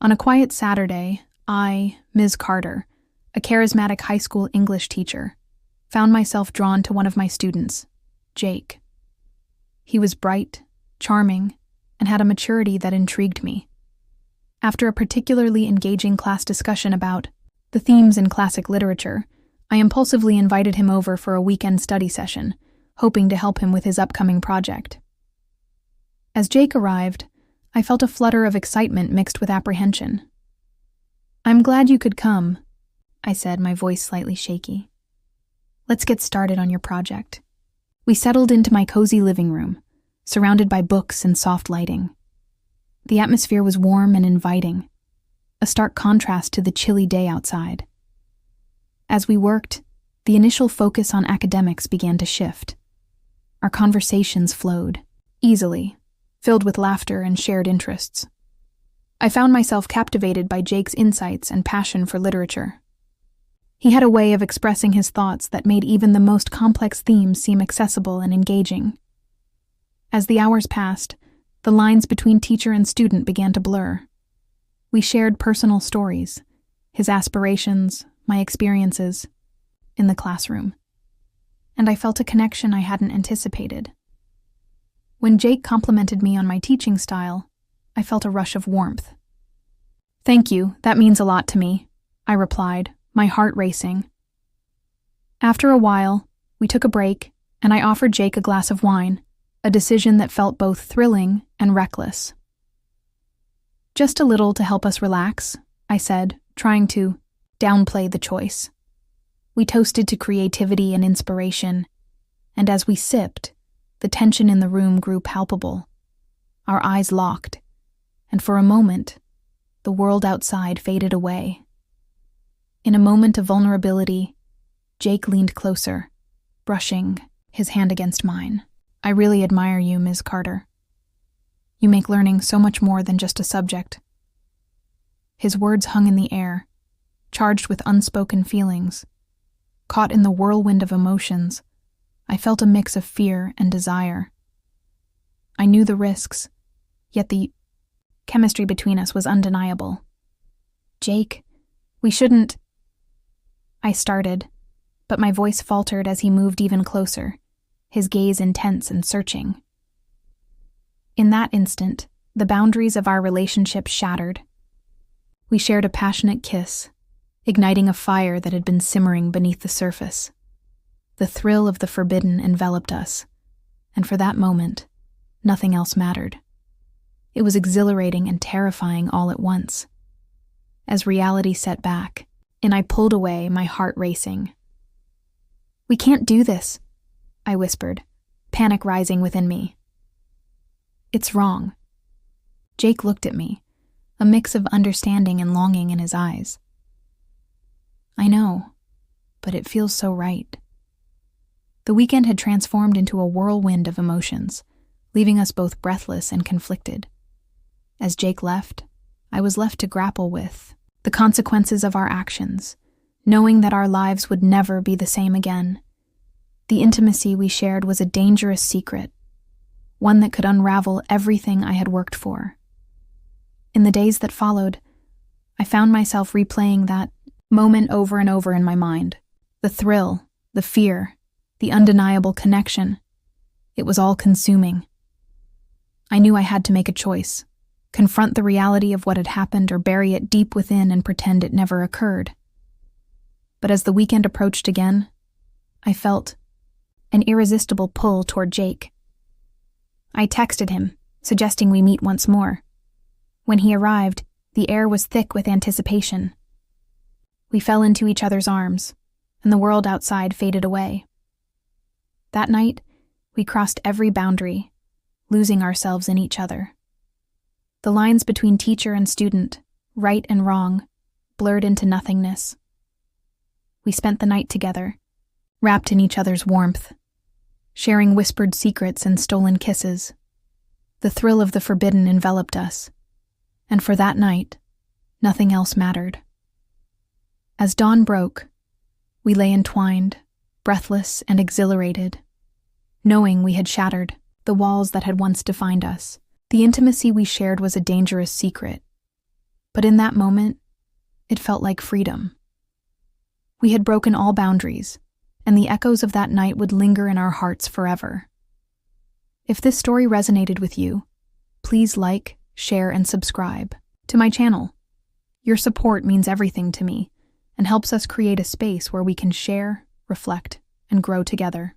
On a quiet Saturday, I, Ms. Carter, a charismatic high school English teacher, found myself drawn to one of my students, Jake. He was bright, charming, and had a maturity that intrigued me. After a particularly engaging class discussion about the themes in classic literature, I impulsively invited him over for a weekend study session, hoping to help him with his upcoming project. As Jake arrived, I felt a flutter of excitement mixed with apprehension. "I'm glad you could come," I said, my voice slightly shaky. "Let's get started on your project." We settled into my cozy living room, surrounded by books and soft lighting. The atmosphere was warm and inviting, a stark contrast to the chilly day outside. As we worked, the initial focus on academics began to shift. Our conversations flowed easily, filled with laughter and shared interests. I found myself captivated by Jake's insights and passion for literature. He had a way of expressing his thoughts that made even the most complex themes seem accessible and engaging. As the hours passed, the lines between teacher and student began to blur. We shared personal stories, his aspirations, my experiences, in the classroom. And I felt a connection I hadn't anticipated. When Jake complimented me on my teaching style, I felt a rush of warmth. "Thank you, that means a lot to me," I replied, my heart racing. After a while, we took a break, and I offered Jake a glass of wine, a decision that felt both thrilling and reckless. "Just a little to help us relax," I said, trying to downplay the choice. We toasted to creativity and inspiration, and as we sipped, the tension in the room grew palpable. Our eyes locked, and for a moment, the world outside faded away. In a moment of vulnerability, Jake leaned closer, brushing his hand against mine. "I really admire you, Ms. Carter. You make learning so much more than just a subject." His words hung in the air, charged with unspoken feelings. Caught in the whirlwind of emotions, I felt a mix of fear and desire. I knew the risks, yet the chemistry between us was undeniable. "Jake, we shouldn't—" I started, but my voice faltered as he moved even closer, his gaze intense and searching. In that instant, the boundaries of our relationship shattered. We shared a passionate kiss, igniting a fire that had been simmering beneath the surface. The thrill of the forbidden enveloped us, and for that moment, nothing else mattered. It was exhilarating and terrifying all at once. As reality set back, and I pulled away, my heart racing. "We can't do this," I whispered, panic rising within me. "It's wrong." Jake looked at me, a mix of understanding and longing in his eyes. "I know, but it feels so right." The weekend had transformed into a whirlwind of emotions, leaving us both breathless and conflicted. As Jake left, I was left to grapple with the consequences of our actions, knowing that our lives would never be the same again. The intimacy we shared was a dangerous secret, one that could unravel everything I had worked for. In the days that followed, I found myself replaying that moment over and over in my mind. The thrill, the fear, the undeniable connection. It was all consuming. I knew I had to make a choice, confront the reality of what had happened or bury it deep within and pretend it never occurred. But as the weekend approached again, I felt an irresistible pull toward Jake. I texted him, suggesting we meet once more. When he arrived, the air was thick with anticipation. We fell into each other's arms, and the world outside faded away. That night, we crossed every boundary, losing ourselves in each other. The lines between teacher and student, right and wrong, blurred into nothingness. We spent the night together, wrapped in each other's warmth, sharing whispered secrets and stolen kisses. The thrill of the forbidden enveloped us, and for that night, nothing else mattered. As dawn broke, we lay entwined, breathless and exhilarated, knowing we had shattered the walls that had once defined us. The intimacy we shared was a dangerous secret, But in that moment, it felt like freedom. We had broken all boundaries, and the echoes of that night would linger in our hearts forever. If this story resonated with you, please like, share, and subscribe to my channel. Your support means everything to me and helps us create a space where we can share, reflect, and grow together.